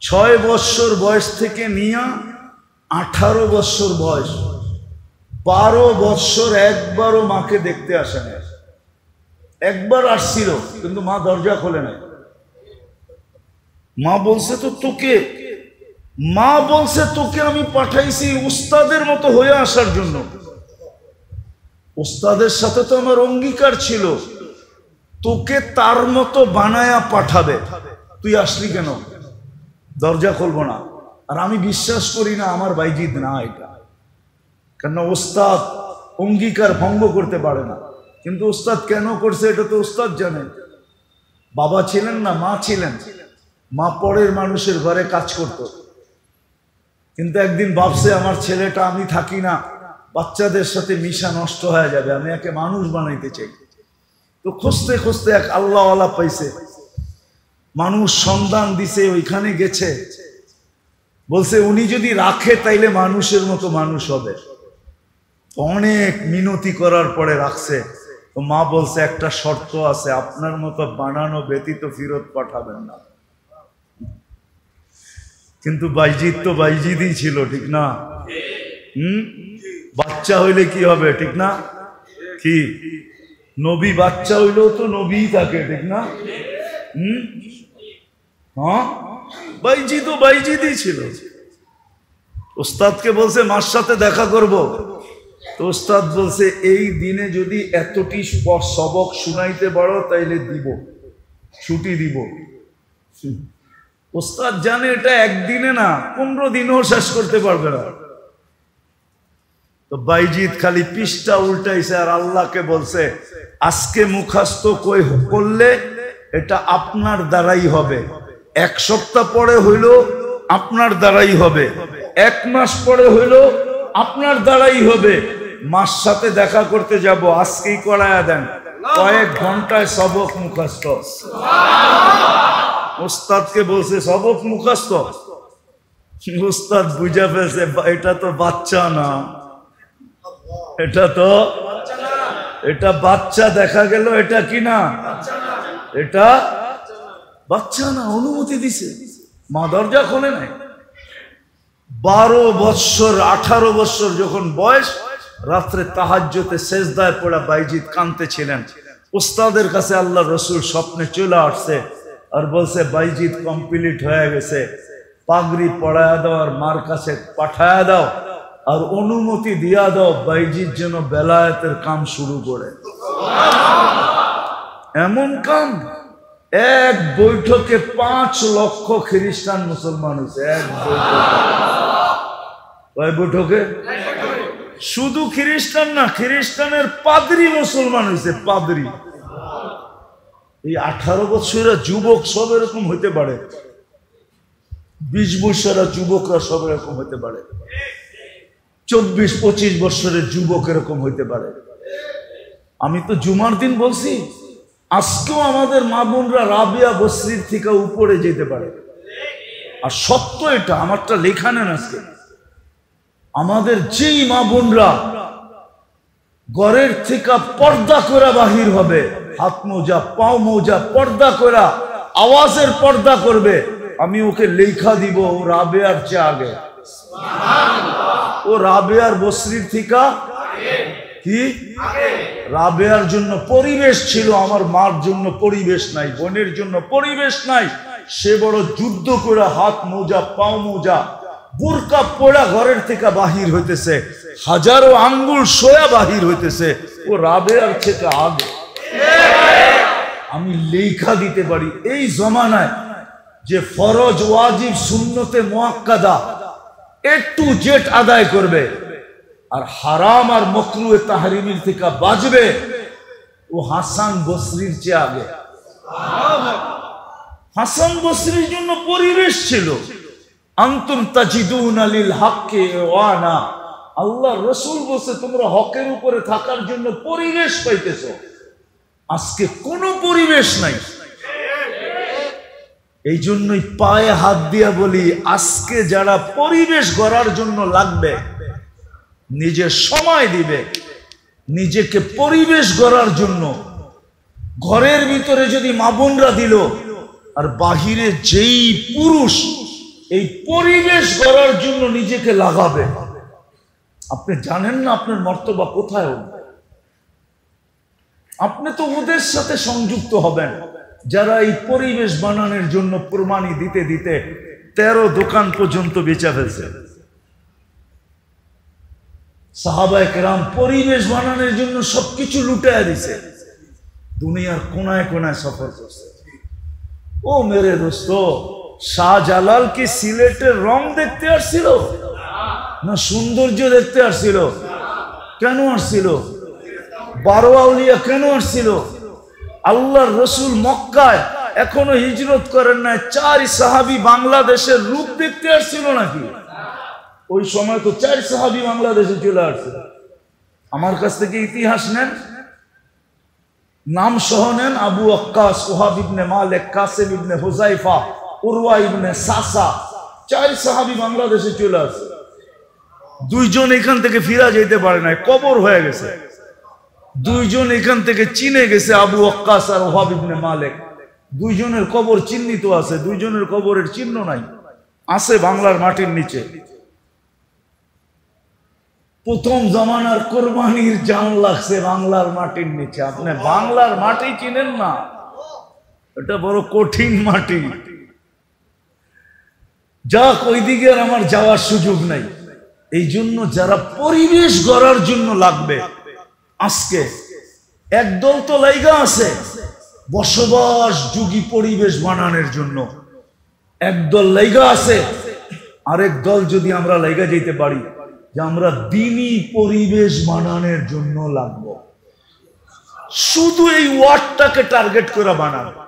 6 বৎসর বয়স থেকে নিয়ে 18 বৎসর বয়স, 12 বৎসর একবারও মাকে দেখতে আসে না। একবার আসছিল কিন্তু মা দরজা খোলে নাই। মা বলছে তোকে আমি পাঠাইছি উস্তাদের মতো হয়ে আসার জন্য। উস্তাদের সাথে তো আমার অঙ্গীকার ছিল তোকে তার মতো বানায়া পাঠাবে, তুই আসলি কেন? দরজা খুলবো না। আর আমি বিশ্বাস করি না আমার বাইজিদ না এটা, কেন ওস্তাদ অঙ্গীকার ভঙ্গ করতে পারে না। কিন্তু ওস্তাদ কেন করছে এটা তো ওস্তাদ জানে। বাবা ছিলেন না, মা ছিলেন। মা পরের মানুষের ঘরে কাজ করত, কিন্তু একদিন ভাবছে আমার ছেলেটা, আমি থাকি না, বাচ্চাদের সাথে মিশা নষ্ট হয়ে যাবে, আমি একে মানুষ বানাইতে চাই। তো খুঁজতে খুঁজতে এক আল্লাহওয়ালা পাইছে, মানুষ সন্ধান দিছে, ওইখানে গেছে, বলছে উনি যদি রাখে তাইলে মানুষের মতো মানুষ হবে। অনেক মিনতি করার পরে রাখছে। তো মা বলছে একটা শর্ত আছে, আপনার মতো বানানো ব্যতীত ফেরত পাঠাবেন না। কিন্তু বাইজিদ তো বাইজিদই ছিল, ঠিক না? বাচ্চা হইলে কি হবে, ঠিক না? কি নবী বাচ্চা হইলেও তো নবী থাকে, ঠিক না? হ্যাঁ, বাইজিদ বাইজিদই ছিল। ওস্তাদকে বলছে মার সাথে দেখা করব। তো ওস্তাদ বলছে এই দিনে যদি এতটি সবক শুনাইতে পারো তাইলে দিব, ছুটি দিব। ওস্তাদ জানে এটা একদিনে না, 15 দিনেও শেষ করতে পারবে না। তো বাইজিদ খালি পৃষ্ঠা উল্টাইছে আর আল্লাহকে বলছে আজকে মুখাস্ত করলে এটা আপনার দ্বারাই হবে, 1 সপ্তাহ পরে হইল আপনার দ্বারাই হবে, 1 মাস পরে হইল আপনার দ্বারাই হবে। মার সাথে দেখা করতে যাব, আজকেই করায়া দেন, কয়েক ঘন্টায় সবক মুখস্থ। ওস্তাদকে বলছে সবক মুখস্থ। ওস্তাদ বুঝা ফেলছে এটা তো বাচ্চা না, এটা বাচ্চা দেখা গেল, এটা কি না, এটা বাচ্চা না। অনুমতি দিছে, মা দরজা খোলে নাই। 12 বৎসর 18 বৎসর যখন বয়স, রাত্রে তাহাজ্জুদে সেজদায় পড়া বাইজিদ কাঁদতেছিলেন। উস্তাদের কাছে আল্লাহ রসুল স্বপ্নে চলে আসছে আর বলছে বাইজিদ কমপ্লিট হয়ে গেছে, পাগড়ি পড়ায়া দাও আর মার কাছে পাঠায়া দাও আর অনুমতি দিয়া দাও বাইজিদ যেন বেলায়েতের কাম শুরু করে। এমন কাম, এক বৈঠকে 5 লক্ষ খ্রিস্টান মুসলমান হয়েছে। এক বৈঠকে শুধু খ্রিস্টান না, খ্রিস্টানের পাদ্রী মুসলমান হয়েছে, পাদ্রী। এই 18 বছরের যুবক সব এরকম হইতে পারে, 20 বছরের যুবকরা সব এরকম হইতে পারে, 24-25 বছরের যুবক এরকম হইতে পারে। আমি তো জুমার দিন বলছি, আজকেও আমাদের মা বোনরা রাবিয়া বসরির থেকে উপরে যেতে পারে। আর সত্য এটা, আমারটা লেখা নেন আজকে। আমাদের যেই মা বোনরা ঘরের থেকে পর্দা করে বাহির হবে, হাত মোজা পাও মোজা পর্দা করে আওয়াজের পর্দা করবে, আমি ওকে লেখা দিব ও রাবেয়ার চেয়ে আগে, ও রাবেয়ার বসরির থেকে কি রাবেয়ার জন্য পরিবেশ ছিল, আমার মার জন্য পরিবেশ নাই, বোনের জন্য পরিবেশ নাই। সে বড় যুদ্ধ করে হাত মোজা পাও মোজা বুরকা পড়া ঘরের থেকে বাহির হইতেছে, হাজারো আঙ্গুল সোয়া বাহির হইতেছে, ও রাবেয়ার থেকে আগে। আমি লেখা দিতে পারি এই জমানায় যে ফরজ ওয়াজিব সুন্নতে মুআক্কাদা A to Z আদায় করবে আর হারাম আর মাকরুহে তাহরিমির থেকে বাঁচবে, ও হাসান বসরির চেয়ে আগে। হাসান বসরির জন্য পরিবেশ ছিল। আনতুম তাজিদুনা লিল হাক্কি ওয়ানা, আল্লাহ রাসূল বলছে তোমরা হকের উপরে থাকার জন্য পরিবেশ পাইতেছো। আজকে কোনো পরিবেশ নাই। এই জন্যই পায়ে হাত দিয়া বলি, আজকে যারা পরিবেশ গড়ার জন্য লাগবে, নিজের সময় দিবে নিজেকে পরিবেশ গড়ার জন্য, ঘরের ভিতরে যদি মা বোনরা দিল, আর বাহিরে যেই পুরুষ এই পরিবেশ গড়ার জন্য নিজেকে লাগাবে, আপনি জানেন না আপনার মর্তবা কোথায় হবে। আপনি তো ওদের সাথে সংযুক্ত হবেন যারা এই পরিবেশ বানানোর জন্য প্রমাণী দিতে দিতে 13 দোকান পর্যন্ত বেচা ফেলছে। সাহাবায়ে কেরাম পরিবেশ বানানোর জন্য সবকিছু লুটায়া দিছে, দুনিয়ার কোনায় কোনায় সফর করছে। ও মেরে দোস্ত, শাহজালাল কি সিলেটের রং দেখতে আসছিল না সৌন্দর্য দেখতে আসছিল? কেন আসছিল? 12 আউলিয়া কেন আসছিল? আল্লাহর রসুল মক্কায় এখনো হিজরত করেন নাই, 4 সাহাবী বাংলাদেশের রূপ দেখতে আসছিল নাকি? ওই সময় তো 4 সাহাবী বাংলাদেশে চলে আসছে। আমার কাছ থেকে ইতিহাস নেন, নাম সহ নেন। আবু ওয়াক্কাস, ওহাব ইবনে মালিক, কাসিম ইবনে হুযায়ফা, উরওয়া ইবনে সাসা, 4 সাহাবী বাংলাদেশে চলে আসছে। 2 জন এখান থেকে ফিরা যেতে পারে নাই, কবর হয়ে গেছে। 2 জন এখান থেকে চিনে গেছে, আবু ওয়াক্কাস আর ওহাব ইবনে মালিক। 2 জনের কবর চিহ্নিত আছে, 2 জনের কবরের চিহ্ন নাই, আছে বাংলার মাটির নিচে। প্রথম জামানার কোরবানির জান লাগছে বাংলার মাটির নিচে। আপনি বাংলার মাটি চিনেন না, এটা বড় কঠিন মাটি। যাক, ওইদিকে আর আমার যাওয়ার সুযোগ নাই। এই জন্য যারা পরিবেশ গড়ার জন্য লাগবে, আজকে একদল তো লাইগা আছে বসবাস যুগী পরিবেশ বানানোর জন্য, একদল লাইগা আছে। আরেক দল যদি আমরা লাইগা যেতে পারি যে আমরা দিনী পরিবেশ বানানোর জন্য লাগবো, শুধু এই ওয়ার্ডটাকে টার্গেট করে বানাবো।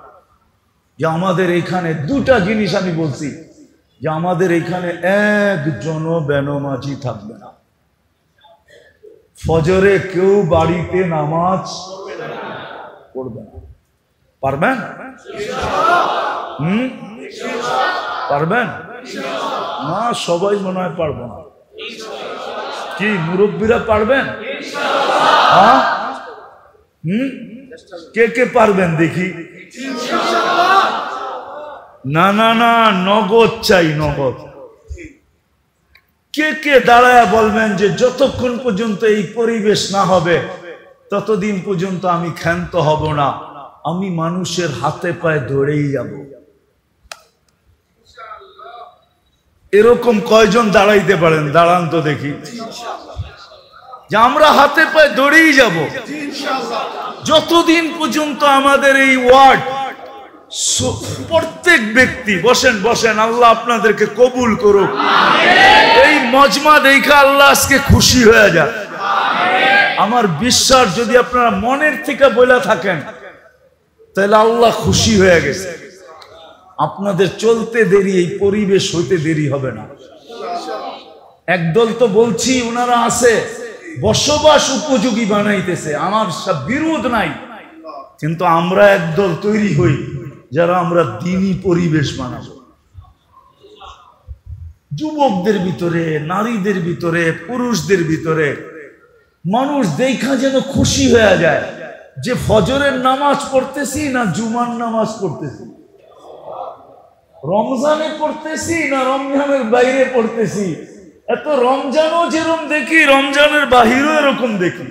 যে আমাদের এখানে 2টা জিনিস আমি বলছি, যে আমাদের এখানে একজনও বেনমাজি থাকবে না। ফজরে কেউ বাড়িতে নামাজ পড়বে না। পারবেন? পারবেন না? সবাই মনে হয় পারবো না। কি মুরব্বীরা পারবেন? হ্যাঁ, কে কে পারবেন দেখি? না না না, নগদ চাই, নগদ। কে কে দাঁড়ায় বলবেন যে যতক্ষণ পর্যন্ত এই পরিবেশ না হবে ততদিন পর্যন্ত আমি ক্ষান্ত হব না, আমি মানুষের হাতে পায়ে ধরেই যাব। এরকম কয়জন দাঁড়াইতে পারেন? দাঁড়ান তো দেখি। যে আমরা হাতে পায়ে ধরেই যাব যতদিন পর্যন্ত আমাদের এই ওয়ার্ড, প্রত্যেক ব্যক্তি, বসেন বসেন, আল্লাহ আপনাদেরকে কবুল করুক। এই মজমা দেখে আল্লাহ আজকে খুশি হয়ে যাক। আমার বিশ্বাস যদি আপনারা মনের থেকে বলে থাকেন তাহলে আল্লাহ খুশি হয়ে গেছে। আপনাদের চলতে দেরি, এই পরিবেশ হইতে দেরি হবে না। একদল তো বলছি ওনারা আছে বসবাস উপযোগী বানাইতেছে, আমার সব বিরোধ নাই, কিন্তু আমরা একদল তৈরি হই যারা আমরা দিনী পরিবেশ বানাবো। যুবকদের ভিতরে, নারীদের ভিতরে, পুরুষদের ভিতরে মানুষ দেখা যেন খুশি হয়ে যায় যে ফজরের নামাজ পড়তেছি না জুমার নামাজ পড়তেছি, রমজানে পড়তেছি না রমজানের বাইরে পড়তেছি। এত রমজানও যেরকম দেখি, রমজানের বাহিরও এরকম দেখি।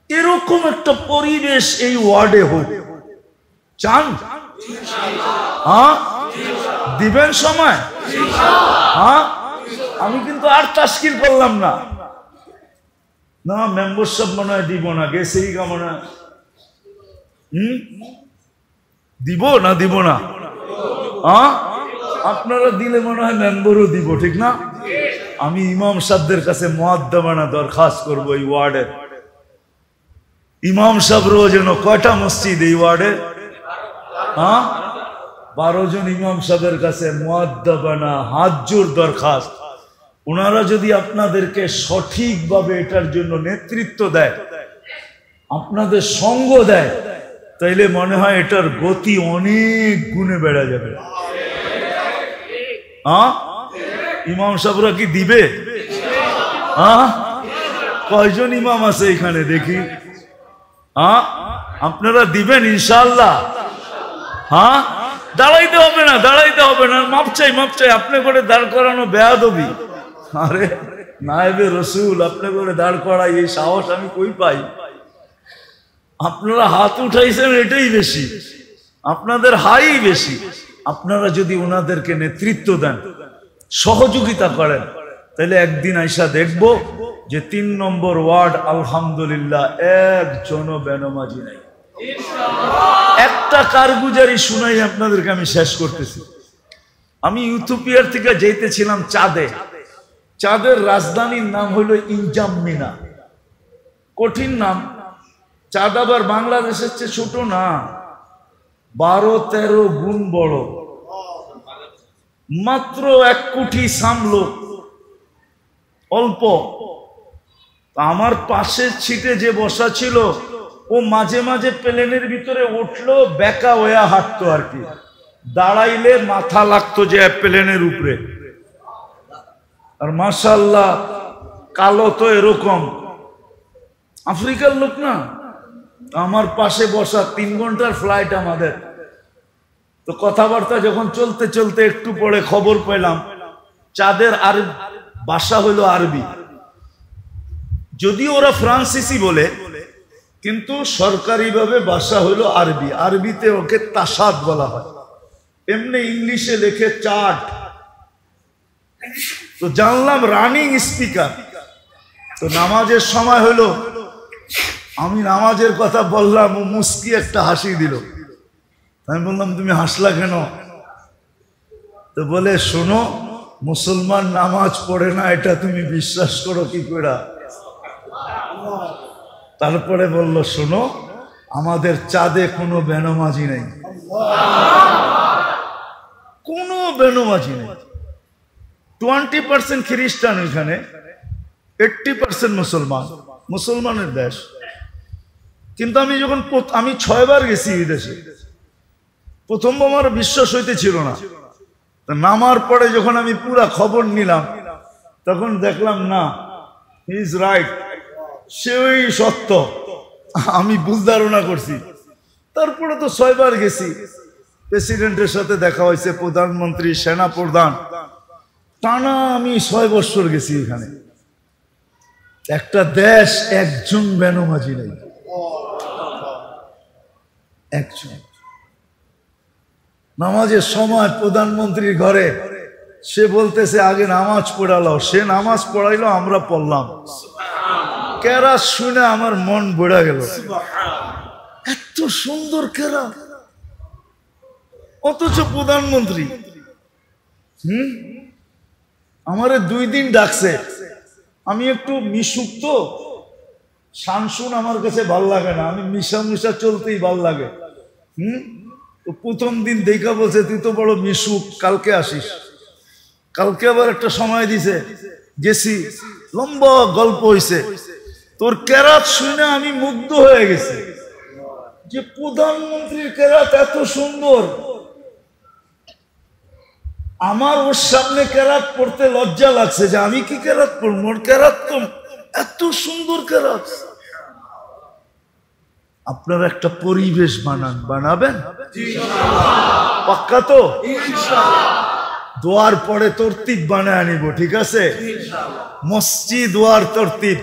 এরকম একটা পরিবেশ এই ওয়ার্ডে হোক। চান? হ্যাঁ, দিবেন সময়? হ্যাঁ, আমি কিন্তু আর তাশকিল করলাম না। না, মেম্বারশিপ মনে হয় দিব না, গেছেই কেমন দিব না, দিব না। হ্যাঁ, আপনারা দিলে মনে হয় মেম্বারও দিব, ঠিক না? আমি ইমাম সাহেবদের কাছে মুআদ্দাবানা দরখাস্ত করবো এই ওয়ার্ডের। ইমাম সাহেবরাও যেন কয়টা মসজিদ এই ওয়ার্ডে? হ্যাঁ, 12 জন ইমাম সাহেবের কাছে মুআদ্দাবানা হাত জোর দরখাস্ত। ওনারা যদি আপনাদেরকে সঠিকভাবে এটার জন্য নেতৃত্ব দেয় আপনাদের সঙ্গ দেয়, তাইলে মনে হয় এটার গতি অনেক গুণে বেড়ে যাবে। ইমাম সাহেবরা কি দিবে? কয়জন ইমাম আছে এখানে দেখি? আপনারা দিবেন ইনশাআল্লাহ? দাঁড়াইতে হবে না, দাঁড়াইতে হবে না, মাপ চাই, মাপ চাই। আপনি করে দাঁড় করানো বেয়াদবি। আরে নায়েবে রসুল আপনি করে দাঁড় করাই, এই সাহস আমি কই পাই? আপনারা হাত উঠাইছেন এটাই বেশি, আপনাদের হাই বেশি। আপনারা যদি ওনাদেরকে নেতৃত্ব দেন, সহযোগিতা করেন, তাহলে একদিন আইসা দেখব যে 3 নম্বর ওয়ার্ড আলহামদুলিল্লাহ একজনও বেনামাজি নাই। একটা কারগুজারি শুনাই আপনাদেরকে আমি শেষ করতেছি। আমি ইথিওপিয়ার থেকে যাইতেছিলাম চাঁদে। চাঁদের রাজধানীর নাম হইল ইনজাম্মিনা। কঠিন নাম। চাঁদ আবার বাংলাদেশের চেয়ে ছোট না, 12-13 গুণ বড়। মাত্র 1 কোটি সামলো, অল্প। আমার পাশের সিটে যে বসা ছিল, ও মাঝে মাঝে প্লেনের ভিতরে উঠলো, বেকা হয়ে হাঁটতো আর কি। দাঁড়াইলে মাথা লাগতো যে প্লেনের উপরে। আর মাশাআল্লাহ কালো তো এরকম, আফ্রিকার লোক না। আমার পাশে বসা, 3 ঘন্টার ফ্লাইট আমাদের। তো কথাবার্তা যখন চলতে চলতে একটু পরে খবর পেলাম চাঁদের আর ভাষা হলো আরবি। যদিও ওরা ফ্রান্সিসি বলে, কিন্তু সরকারিভাবে ভাষা হলো আরবি। আরবিতে ওকে তাসাদ বলা হয়, এমনি ইংলিশে লেখে চার্ট। তো জানলাম রানিং স্পিকার। তো নামাজের সময় হলো, আমি নামাজের কথা বললাম, ও মুস্কি একটা হাসি দিল। আমি বললাম তুমি হাসলা কেন? তো বলে শোনো, মুসলমান নামাজ পড়ে না এটা তুমি বিশ্বাস করো কি করে? তারপরে বলল শোনো, আমাদের চাঁদে কোনো বেনামাজি নেই, কোনো বেনামাজি নেই। 20% খ্রিস্টান এখানে, 80% মুসলমান, মুসলমানের দেশ। কিন্তু আমি 6 বার গেছি বিদেশে। প্রথম আমার বিশ্বাস হইতেছিল না। নামার পরে যখন আমি পুরা খবর নিলাম, তখন দেখলাম না, হি ইজ রাইট, সেই সত্য। আমি ভুল ধারণা করছি। তারপরে তো 6 বার গেছি। প্রেসিডেন্টের সাথে দেখা হয়েছে, প্রধানমন্ত্রী, সেনা প্রধান, টানা আমি 6 বছর গেছি এখানে। একটা দেশ একজন বেনামাজি নেই, একজন। নামাজের সময় প্রধানমন্ত্রীর ঘরে সে বলতেছে আগে নামাজ পড়ালো। সে নামাজ পড়াইলো, আমরা পড়লাম। কেরাত শুনে আমার মন বেড়ে গেল। এত সুন্দর কেরাত, অথচ প্রধানমন্ত্রী। আমারে 2 দিন ডাকছে। আমি একটু মিশুক, তো শানসুন আমার কাছে ভাল লাগে না, আমি মিশা মিশা চলতেই ভাল লাগে। তো প্রথম দিন দেখা বলছে তুই তো বড় মিশুক, কালকে আসিস। কালকে আবার একটা সময় দিছে, গেছি, লম্বা গল্প হইছে। তোর কেরাত শুনে আমি মুগ্ধ হয়ে গেছি যে প্রধানমন্ত্রীর কেরাত এত সুন্দর। আমার ওর সামনে কেরাত পড়তে লজ্জা লাগছে যে আমি কি কেরাত পড়ব, ওর কেরাত তো এত সুন্দর কেরাত। আপনারা একটা পরিবেশ বানাবেন পাক্কা তো? দোয়ার পরে তরতিব বানায় আনিব, ঠিক আছে? মসজিদ ওয়ার তরতিব।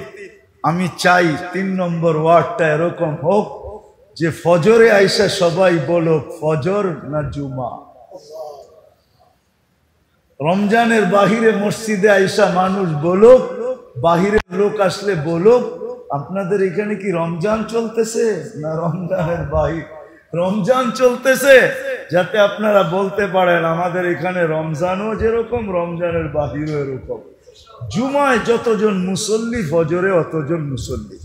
আমি চাই 3 নম্বর ওয়ার্ডটা এরকম হোক যে ফজরে আইসা সবাই বলো ফজর না জুমা। রমজানের বাহিরে মসজিদে আইসা মানুষ বলুক, বাহিরের লোক আসলে বলুক আপনাদের এখানে কি রমজান চলতেছে না রমজানের বাহির? রমজান চলতেছে, যাতে আপনারা বলতে পারেন আমাদের এখানে রমজানও যেরকম, রমজানের বাহিরও এরকম। জুমায় যতজন মুসল্লি, ফজরে অতজন মুসল্লি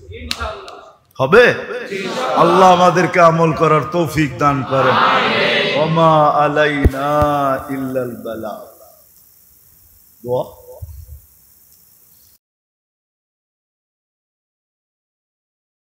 হবে। আল্লাহ আমাদেরকে আমল করার তৌফিক দান করেন। ওমা আলাইনা ইল্লাল বালাগ। দোয়া।